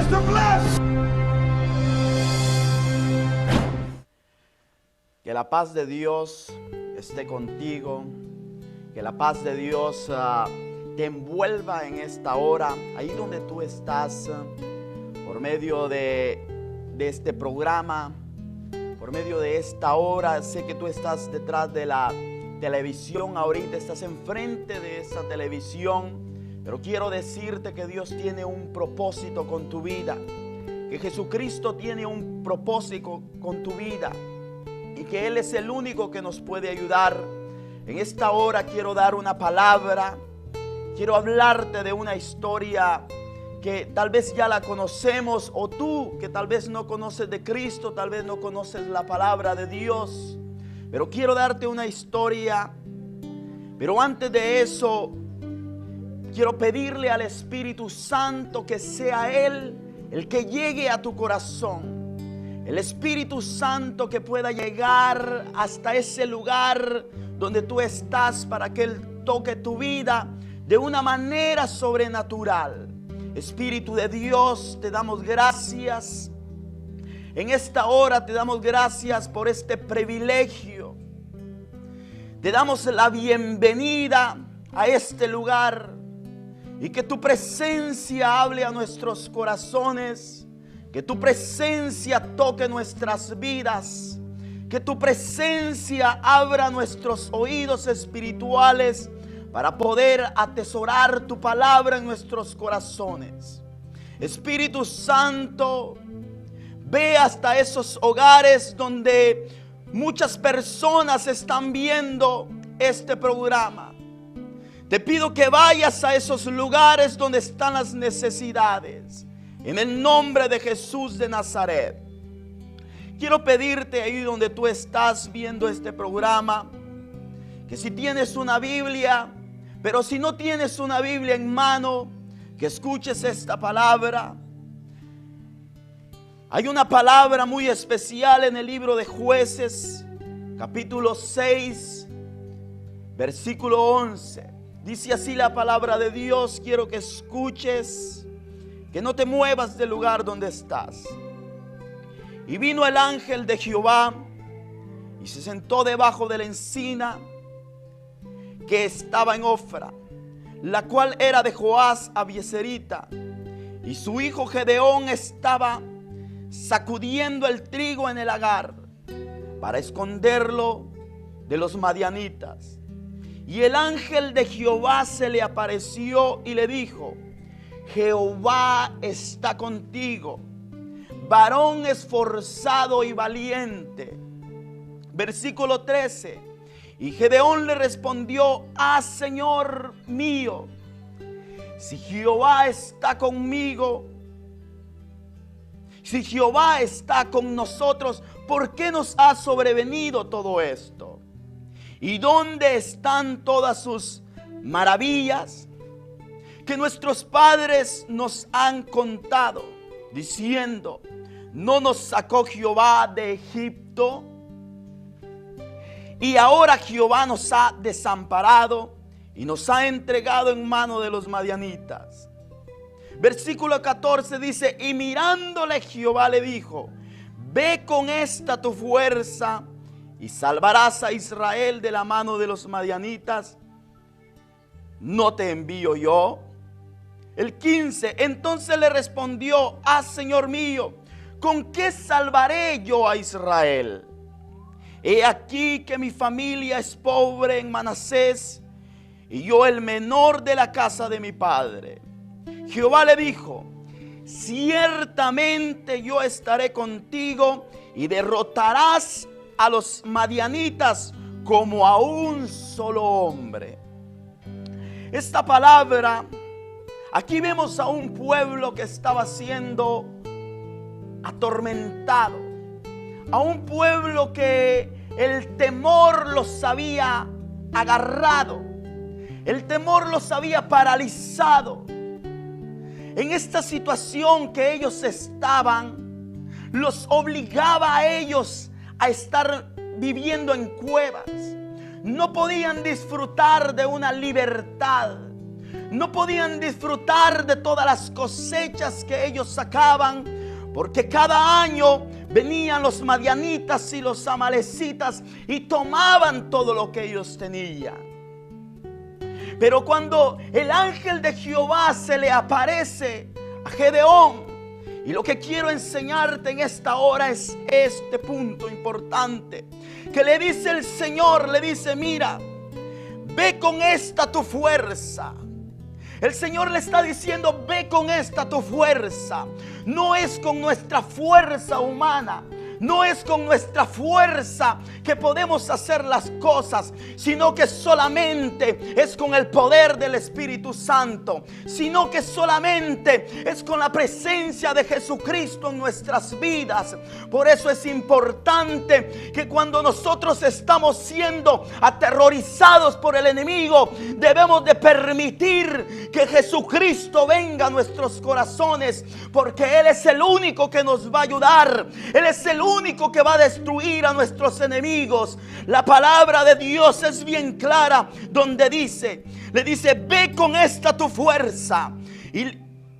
Mr. Bless. Que la paz de Dios esté contigo. Que la paz de Dios te envuelva en esta hora, ahí donde tú estás, por medio de este programa, por medio de esta hora. Sé que tú estás detrás de la televisión ahorita, estás enfrente de esa televisión, pero quiero decirte que Dios tiene un propósito con tu vida, que Jesucristo tiene un propósito con tu vida y que Él es el único que nos puede ayudar. En esta hora quiero dar una palabra, quiero hablarte de una historia que tal vez ya la conocemos, o tú que tal vez no conoces de Cristo, tal vez no conoces la palabra de Dios, pero quiero darte una historia. Pero antes de eso, quiero pedirle al Espíritu Santo que sea Él el que llegue a tu corazón. El Espíritu Santo que pueda llegar hasta ese lugar donde tú estás, para que Él toque tu vida de una manera sobrenatural. Espíritu de Dios, te damos gracias. En esta hora te damos gracias por este privilegio. Te damos la bienvenida a este lugar, y que tu presencia hable a nuestros corazones, que tu presencia toque nuestras vidas, que tu presencia abra nuestros oídos espirituales para poder atesorar tu palabra en nuestros corazones. Espíritu Santo, ve hasta esos hogares donde muchas personas están viendo este programa. Te pido que vayas a esos lugares donde están las necesidades, en el nombre de Jesús de Nazaret. Quiero pedirte ahí donde tú estás viendo este programa, que si tienes una Biblia, pero si no tienes una Biblia en mano, que escuches esta palabra. Hay una palabra muy especial en el libro de Jueces, capítulo 6, versículo 11. Dice así la palabra de Dios. Quiero que escuches, que no te muevas del lugar donde estás. Y vino el ángel de Jehová y se sentó debajo de la encina que estaba en Ofra, la cual era de Joás Abieserita, y su hijo Gedeón estaba sacudiendo el trigo en el lagar para esconderlo de los madianitas. Y el ángel de Jehová se le apareció y le dijo: Jehová está contigo, varón esforzado y valiente. Versículo 13. Y Gedeón le respondió: Señor mío, si Jehová está conmigo, si Jehová está con nosotros, ¿por qué nos ha sobrevenido todo esto? ¿Y dónde están todas sus maravillas que nuestros padres nos han contado, diciendo: ¿no nos sacó Jehová de Egipto? Y ahora Jehová nos ha desamparado y nos ha entregado en mano de los madianitas. Versículo 14 dice: y mirándole Jehová le dijo: ve con esta tu fuerza y salvarás a Israel de la mano de los madianitas. ¿No te envío yo? El 15. Entonces le respondió: Señor mío, ¿con qué salvaré yo a Israel? He aquí que mi familia es pobre en Manasés, y yo el menor de la casa de mi padre. Jehová le dijo: ciertamente yo estaré contigo y derrotarás a los madianitas como a un solo hombre. Esta palabra, aquí vemos a un pueblo que estaba siendo atormentado, a un pueblo que el temor los había agarrado, el temor los había paralizado. En esta situación que ellos estaban, los obligaba a ellos a estar viviendo en cuevas. No podían disfrutar de una libertad. no podían disfrutar de todas las cosechas que ellos sacaban, porque cada año venían los madianitas y los amalecitas y tomaban todo lo que ellos tenían. Pero cuando el ángel de Jehová se le aparece a Gedeón, y lo que quiero enseñarte en esta hora es este punto importante, que le dice el Señor, le dice: mira, ve con esta tu fuerza. El Señor le está diciendo: ve con esta tu fuerza. No es con nuestra fuerza humana, no es con nuestra fuerza que podemos hacer las cosas, sino que solamente es con el poder del Espíritu Santo, sino que solamente es con la presencia de Jesucristo en nuestras vidas. Por eso es importante que cuando nosotros estamos siendo aterrorizados por el enemigo, debemos de permitir que Jesucristo venga a nuestros corazones, porque Él es el único que nos va a ayudar. Él es el único que va a destruir a nuestros enemigos. La palabra de Dios es bien clara, donde le dice: ve con esta tu fuerza. Y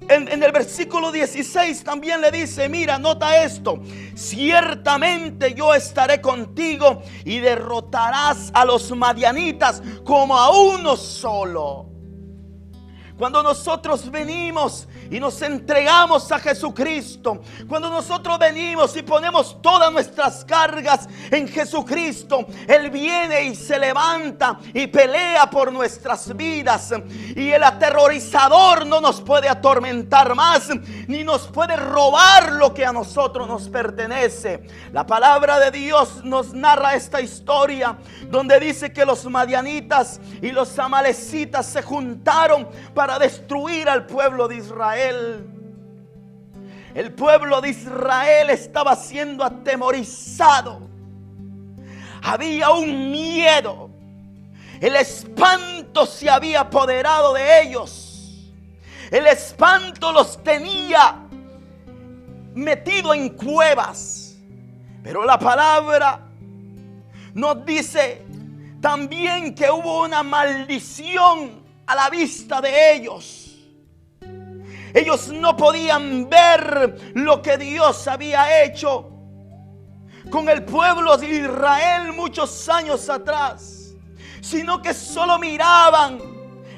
en el versículo 16 también le dice: mira, nota esto: ciertamente yo estaré contigo y derrotarás a los madianitas como a uno solo. Cuando nosotros venimos y nos entregamos a Jesucristo, cuando nosotros venimos y ponemos todas nuestras cargas en Jesucristo, Él viene y se levanta y pelea por nuestras vidas. Y el aterrorizador no nos puede atormentar más, ni nos puede robar lo que a nosotros nos pertenece. La palabra de Dios nos narra esta historia, donde dice que los madianitas y los amalecitas se juntaron para destruir al pueblo de Israel. El pueblo de Israel estaba siendo atemorizado. Había un miedo. El espanto se había apoderado de ellos. El espanto los tenía metido en cuevas. Pero la palabra nos dice también que hubo una maldición a la vista de ellos. Ellos no podían ver lo que Dios había hecho con el pueblo de Israel muchos años atrás, sino que solo miraban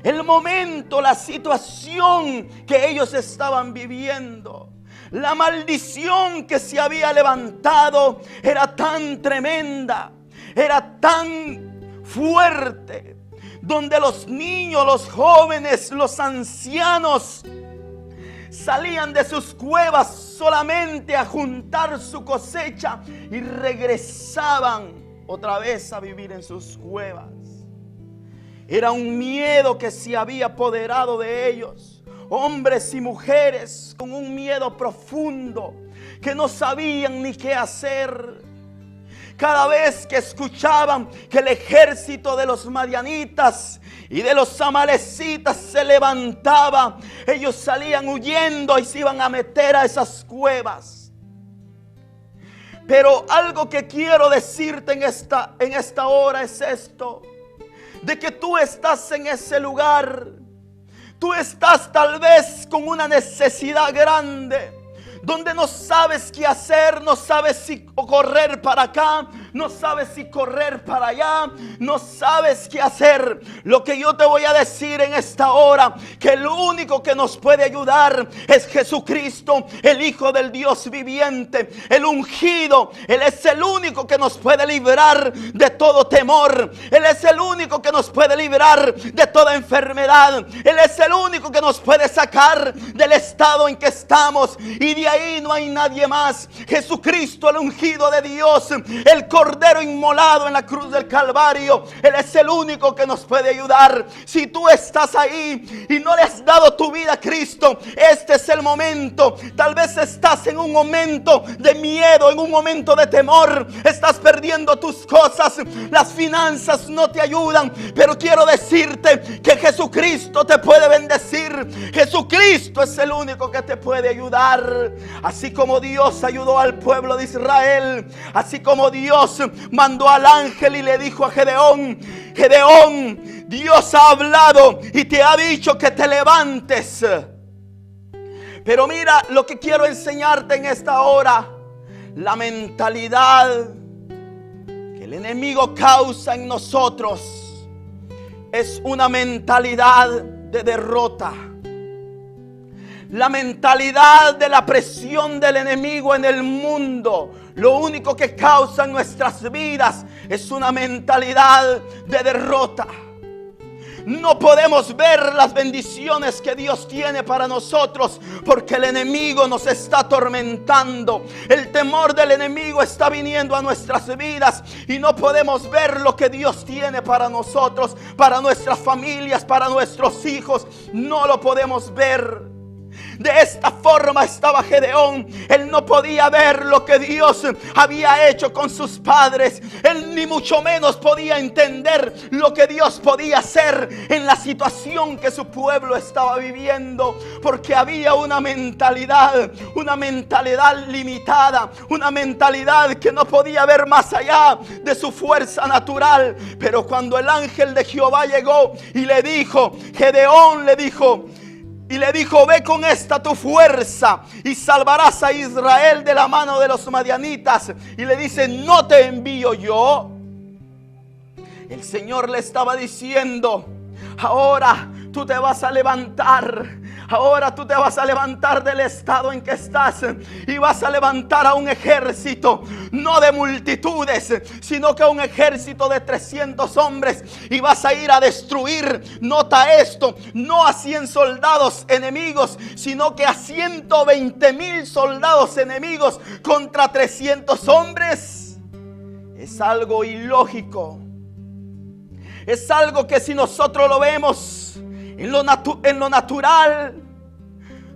el momento, la situación que ellos estaban viviendo. La maldición que se había levantado era tan tremenda, era tan fuerte, donde los niños, los jóvenes, los ancianos salían de sus cuevas solamente a juntar su cosecha y regresaban otra vez a vivir en sus cuevas. Era un miedo que se había apoderado de ellos. Hombres y mujeres con un miedo profundo, que no sabían ni qué hacer. Cada vez que escuchaban que el ejército de los madianitas y de los amalecitas se levantaba, ellos salían huyendo y se iban a meter a esas cuevas. Pero algo que quiero decirte en esta hora es esto: de que tú estás en ese lugar. Tú estás tal vez con una necesidad grande, donde no sabes qué hacer, no sabes si correr para acá, no sabes si correr para allá, no sabes qué hacer. Lo que yo te voy a decir en esta hora, que el único que nos puede ayudar es Jesucristo, el Hijo del Dios viviente, el ungido. Él es el único que nos puede librar de todo temor. Él es el único que nos puede librar de toda enfermedad. Él es el único que nos puede sacar del estado en que estamos, y de ahí no hay nadie más. Jesucristo, el ungido de Dios, el Cordero inmolado en la cruz del Calvario, Él es el único que nos puede ayudar. Si tú estás ahí y no le has dado tu vida a Cristo, este es el momento. Tal vez estás en un momento de miedo, en un momento de temor, estás perdiendo tus cosas, las finanzas no te ayudan, pero quiero decirte que Jesucristo te puede bendecir. Jesucristo es el único que te puede ayudar. Así como Dios ayudó al pueblo de Israel, así como Dios Dios mandó al ángel y le dijo a Gedeón: Gedeón, Dios ha hablado y te ha dicho que te levantes. Pero mira lo que quiero enseñarte en esta hora. La mentalidad que el enemigo causa en nosotros es una mentalidad de derrota. La mentalidad de la presión del enemigo en el mundo, lo único que causa en nuestras vidas es una mentalidad de derrota. No podemos ver las bendiciones que Dios tiene para nosotros porque el enemigo nos está atormentando. El temor del enemigo está viniendo a nuestras vidas y no podemos ver lo que Dios tiene para nosotros, para nuestras familias, para nuestros hijos. No lo podemos ver. De esta forma estaba Gedeón. Él no podía ver lo que Dios había hecho con sus padres. Él ni mucho menos podía entender lo que Dios podía hacer en la situación que su pueblo estaba viviendo. Porque había una mentalidad limitada, una mentalidad que no podía ver más allá de su fuerza natural. Pero cuando el ángel de Jehová llegó y le dijo, Gedeón le dijo, ve con esta tu fuerza y salvarás a Israel de la mano de los madianitas. Y le dice, ¿no te envío yo? El Señor le estaba diciendo, ahora tú te vas a levantar. Ahora tú te vas a levantar del estado en que estás y vas a levantar a un ejército, no de multitudes, sino que a un ejército de 300 hombres, y vas a ir a destruir, nota esto, no a 100 soldados enemigos, sino que a 120,000 soldados enemigos contra 300 hombres. Es algo ilógico. Es algo que si nosotros lo vemos en lo natural,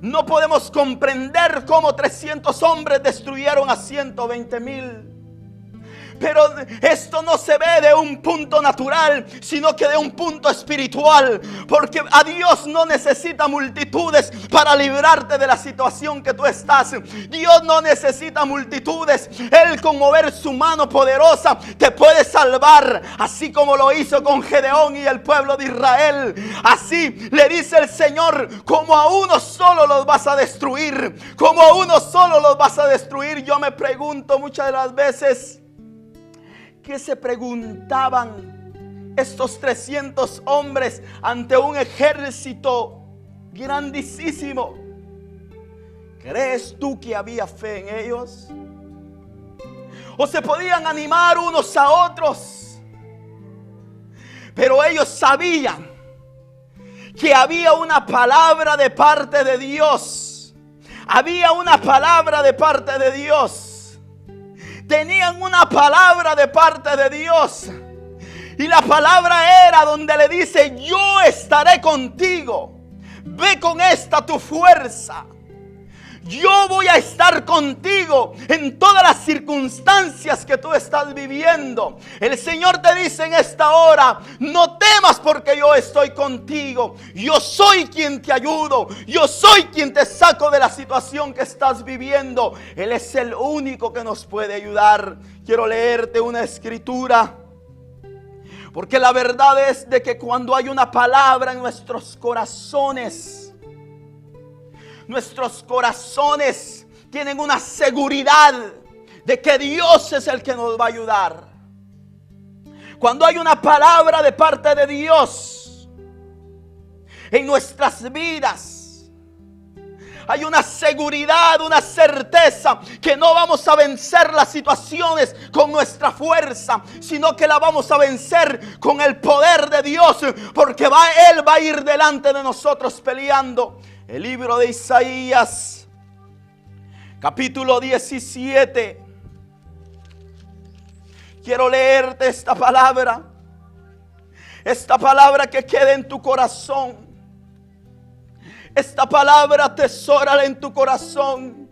no podemos comprender cómo 300 hombres destruyeron a 120,000. Pero esto no se ve de un punto natural, sino que de un punto espiritual. Porque a Dios no necesita multitudes para librarte de la situación que tú estás. Dios no necesita multitudes. Él, con mover su mano poderosa, te puede salvar. Así como lo hizo con Gedeón y el pueblo de Israel. Así le dice el Señor, como a uno solo los vas a destruir. Como a uno solo los vas a destruir. Yo me pregunto muchas de las veces, ¿qué se preguntaban estos 300 hombres ante un ejército grandísimo? ¿Crees tú que había fe en ellos? ¿O se podían animar unos a otros? Pero ellos sabían que había una palabra de parte de Dios. Había una palabra de parte de Dios. Tenían una palabra de parte de Dios. Y la palabra era donde le dice, yo estaré contigo. Ve con esta tu fuerza. Yo voy a estar contigo en todas las circunstancias que tú estás viviendo. El Señor te dice en esta hora, no temas porque yo estoy contigo. Yo soy quien te ayudo. Yo soy quien te saco de la situación que estás viviendo. Él es el único que nos puede ayudar. Quiero leerte una escritura. Porque la verdad es de que cuando hay una palabra en nuestros corazones tienen una seguridad de que Dios es el que nos va a ayudar. Cuando hay una palabra de parte de Dios en nuestras vidas, hay una seguridad, una certeza que no vamos a vencer las situaciones con nuestra fuerza, sino que la vamos a vencer con el poder de Dios, porque Él va a ir delante de nosotros peleando. El libro de Isaías, capítulo 17. Quiero leerte esta palabra que quede en tu corazón. Esta palabra atesórala en tu corazón,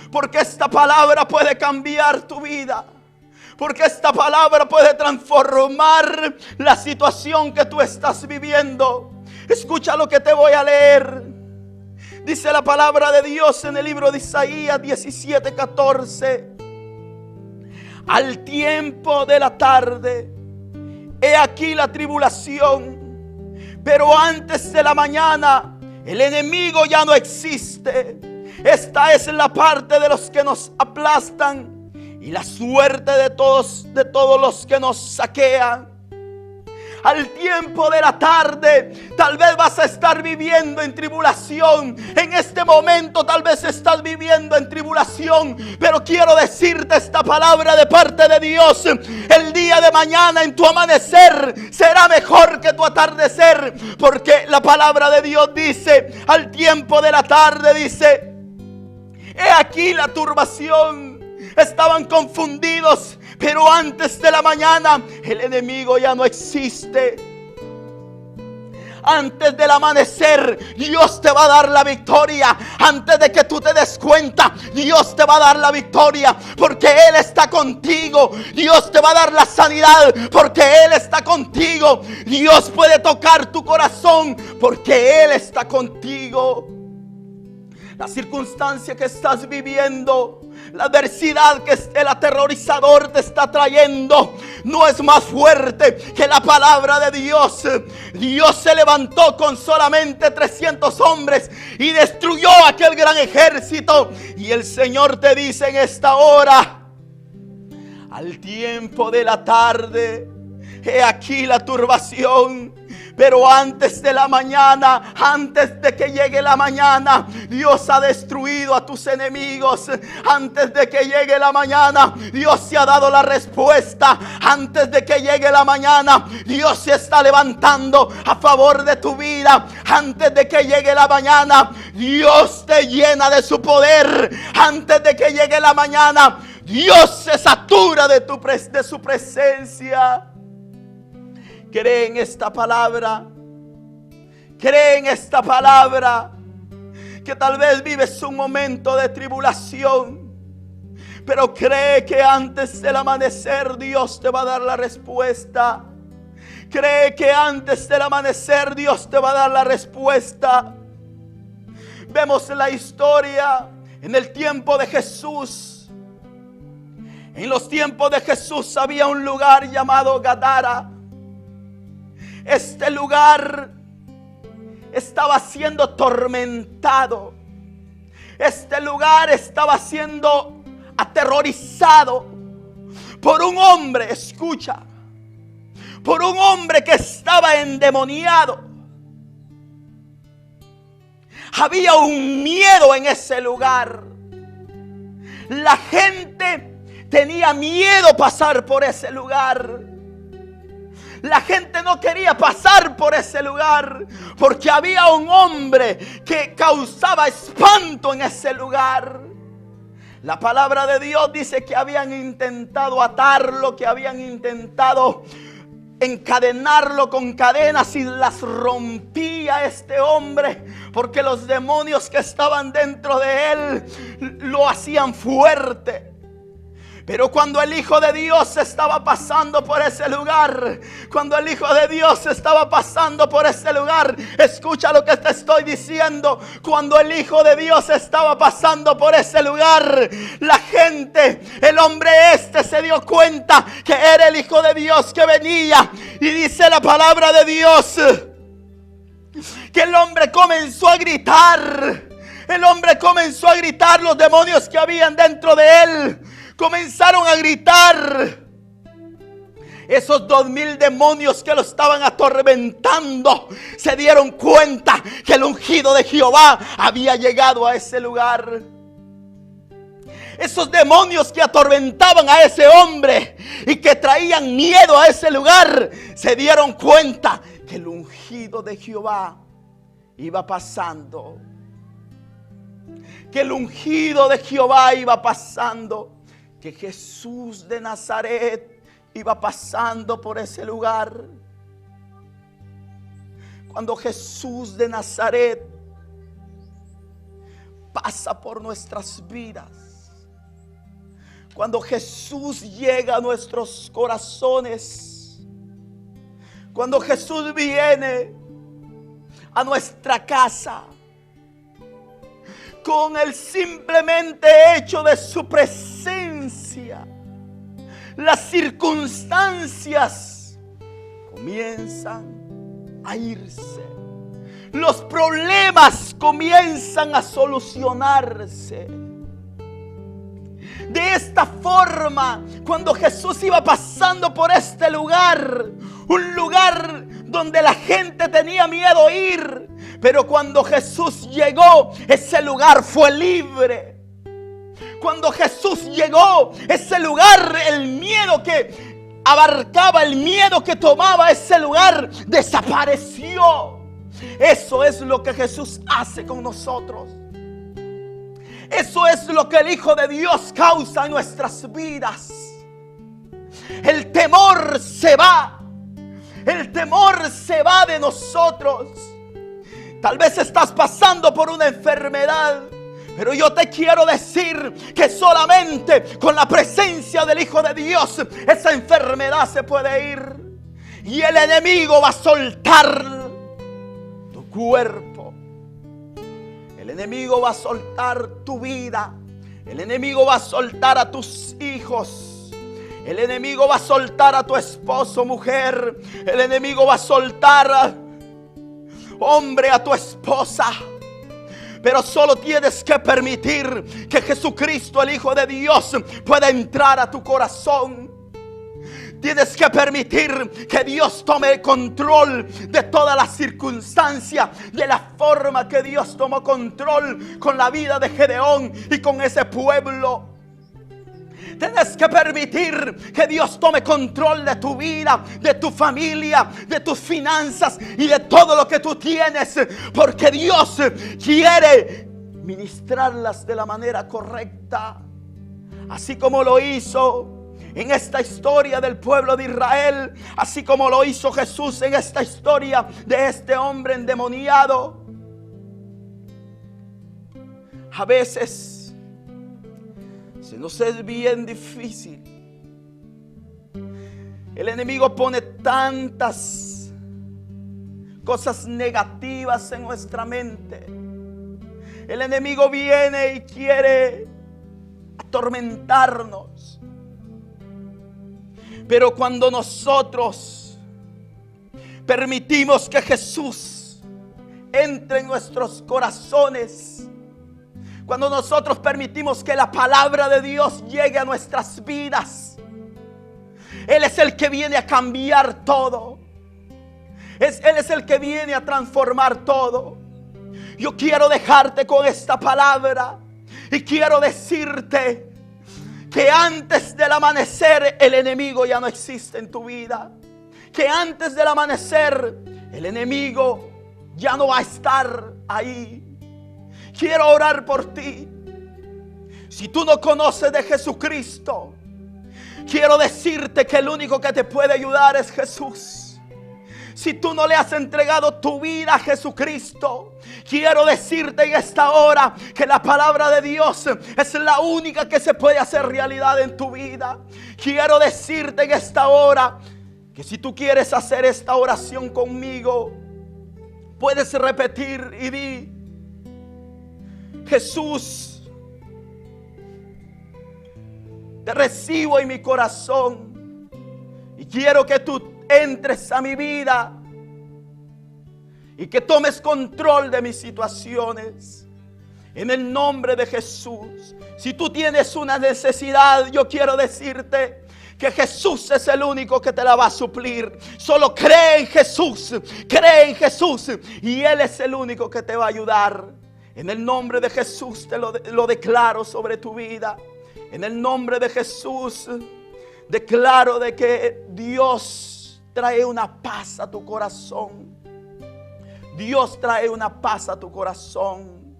porque esta palabra puede cambiar tu vida. Porque esta palabra puede transformar la situación que tú estás viviendo. Escucha lo que te voy a leer. Dice la palabra de Dios en el libro de Isaías 17:14. al tiempo de la tarde, he aquí la tribulación, pero antes de la mañana el enemigo ya no existe. Esta es la parte de los que nos aplastan y la suerte de todos los que nos saquean. Al tiempo de la tarde, tal vez vas a estar viviendo en tribulación. En este momento tal vez estás viviendo en tribulación, pero quiero decirte esta palabra de parte de Dios: el día de mañana en tu amanecer será mejor que tu atardecer, porque la palabra de Dios dice, al tiempo de la tarde, dice: he aquí la turbación. Estaban confundidos, pero antes de la mañana el enemigo ya no existe. Antes del amanecer Dios te va a dar la victoria. Antes de que tú te des cuenta, Dios te va a dar la victoria, porque Él está contigo. Dios te va a dar la sanidad, porque Él está contigo. Dios puede tocar tu corazón, porque Él está contigo. La circunstancia que estás viviendo, la adversidad que el aterrorizador te está trayendo, no es más fuerte que la palabra de Dios. Dios se levantó con solamente 300 hombres y destruyó aquel gran ejército. Y el Señor te dice en esta hora: al tiempo de la tarde, he aquí la turbación. Pero antes de la mañana, antes de que llegue la mañana, Dios ha destruido a tus enemigos. Antes de que llegue la mañana, Dios se ha dado la respuesta. Antes de que llegue la mañana, Dios se está levantando a favor de tu vida. Antes de que llegue la mañana, Dios te llena de su poder. Antes de que llegue la mañana, Dios se satura de su presencia. Cree en esta palabra. Cree en esta palabra. Que tal vez vives un momento de tribulación, pero cree que antes del amanecer Dios te va a dar la respuesta. Cree que antes del amanecer Dios te va a dar la respuesta. Vemos la historia en el tiempo de Jesús. En los tiempos de Jesús había un lugar llamado Gadara. Este lugar estaba siendo atormentado. Este lugar estaba siendo aterrorizado por un hombre, escucha, por un hombre que estaba endemoniado. Había un miedo en ese lugar. La gente tenía miedo pasar por ese lugar. La gente no quería pasar por ese lugar porque había un hombre que causaba espanto en ese lugar. La palabra de Dios dice que habían intentado atarlo, que habían intentado encadenarlo con cadenas y las rompía este hombre, porque los demonios que estaban dentro de él lo hacían fuerte. Pero cuando el Hijo de Dios estaba pasando por ese lugar, cuando el Hijo de Dios estaba pasando por ese lugar, escucha lo que te estoy diciendo. Cuando el Hijo de Dios estaba pasando por ese lugar, la gente, el hombre se dio cuenta que era el Hijo de Dios que venía. Y dice la palabra de Dios que el hombre comenzó a gritar. El hombre comenzó a gritar. Los demonios que habían dentro de él comenzaron a gritar. Esos 2000 demonios que lo estaban atormentando se dieron cuenta que el ungido de Jehová había llegado a ese lugar. Esos demonios que atormentaban a ese hombre y que traían miedo a ese lugar se dieron cuenta que el ungido de Jehová iba pasando. Que el ungido de Jehová iba pasando. Que Jesús de Nazaret iba pasando por ese lugar. Cuando Jesús de Nazaret pasa por nuestras vidas, cuando Jesús llega a nuestros corazones, cuando Jesús viene a nuestra casa, con el simplemente hecho de su presencia, las circunstancias comienzan a irse. Los problemas comienzan a solucionarse. De esta forma, cuando Jesús iba pasando por este lugar, un lugar donde la gente tenía miedo ir, pero cuando Jesús llegó, ese lugar fue libre. Cuando Jesús llegó, ese lugar, el miedo que abarcaba, el miedo que tomaba ese lugar, desapareció. Eso es lo que Jesús hace con nosotros. Eso es lo que el Hijo de Dios causa en nuestras vidas. El temor se va. El temor se va de nosotros. Tal vez estás pasando por una enfermedad, pero yo te quiero decir que solamente con la presencia del Hijo de Dios esa enfermedad se puede ir. Y el enemigo va a soltar tu cuerpo. El enemigo va a soltar tu vida. El enemigo va a soltar a tus hijos. El enemigo va a soltar a tu esposo, mujer. El enemigo va a soltar, hombre, a tu esposa. Pero solo tienes que permitir que Jesucristo, el Hijo de Dios, pueda entrar a tu corazón. Tienes que permitir que Dios tome control de todas las circunstancias, de la forma que Dios tomó control con la vida de Gedeón y con ese pueblo. Tienes que permitir que Dios tome control de tu vida, de tu familia, de tus finanzas y de todo lo que tú tienes, porque Dios quiere ministrarlas de la manera correcta, así como lo hizo en esta historia del pueblo de Israel, así como lo hizo Jesús en esta historia de este hombre endemoniado. A veces se nos es bien difícil. El enemigo pone tantas cosas negativas en nuestra mente. El enemigo viene y quiere atormentarnos. Pero cuando nosotros permitimos que Jesús entre en nuestros corazones, cuando nosotros permitimos que la palabra de Dios llegue a nuestras vidas, Él es el que viene a cambiar todo. Él es el que viene a transformar todo. Yo quiero dejarte con esta palabra y quiero decirte que antes del amanecer el enemigo ya no existe en tu vida. Que antes del amanecer el enemigo ya no va a estar ahí. Quiero orar por ti. Si tú no conoces de Jesucristo, quiero decirte que el único que te puede ayudar es Jesús. Si tú no le has entregado tu vida a Jesucristo, quiero decirte en esta hora que la palabra de Dios es la única que se puede hacer realidad en tu vida. Quiero decirte en esta hora que si tú quieres hacer esta oración conmigo, puedes repetir y di: Jesús, te recibo en mi corazón y quiero que tú entres a mi vida y que tomes control de mis situaciones en el nombre de Jesús. Si tú tienes una necesidad, yo quiero decirte que Jesús es el único que te la va a suplir. Solo cree en Jesús y Él es el único que te va a ayudar. En el nombre de Jesús te lo declaro sobre tu vida. En el nombre de Jesús declaro de que Dios trae una paz a tu corazón. Dios trae una paz a tu corazón.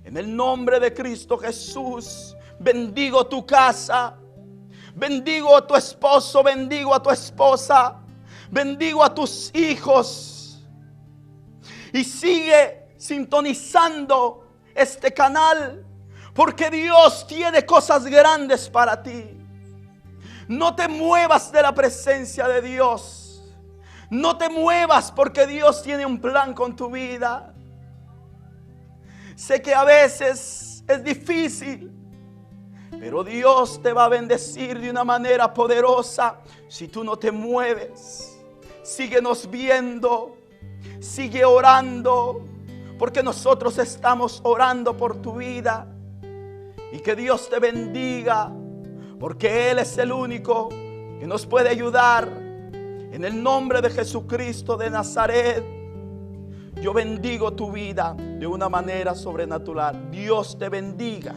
En el nombre de Cristo Jesús, bendigo tu casa, bendigo a tu esposo, bendigo a tu esposa, bendigo a tus hijos. Y sigue sintonizando este canal, porque Dios tiene cosas grandes para ti. No te muevas de la presencia de Dios. No te muevas, porque Dios tiene un plan con tu vida. Sé que a veces es difícil Pero Dios te va a bendecir de una manera poderosa si tú no te mueves. Síguenos viendo, sigue orando, porque nosotros estamos orando por tu vida. Y que Dios te bendiga, porque Él es el único que nos puede ayudar. En el nombre de Jesucristo de Nazaret, yo bendigo tu vida de una manera sobrenatural. Dios te bendiga.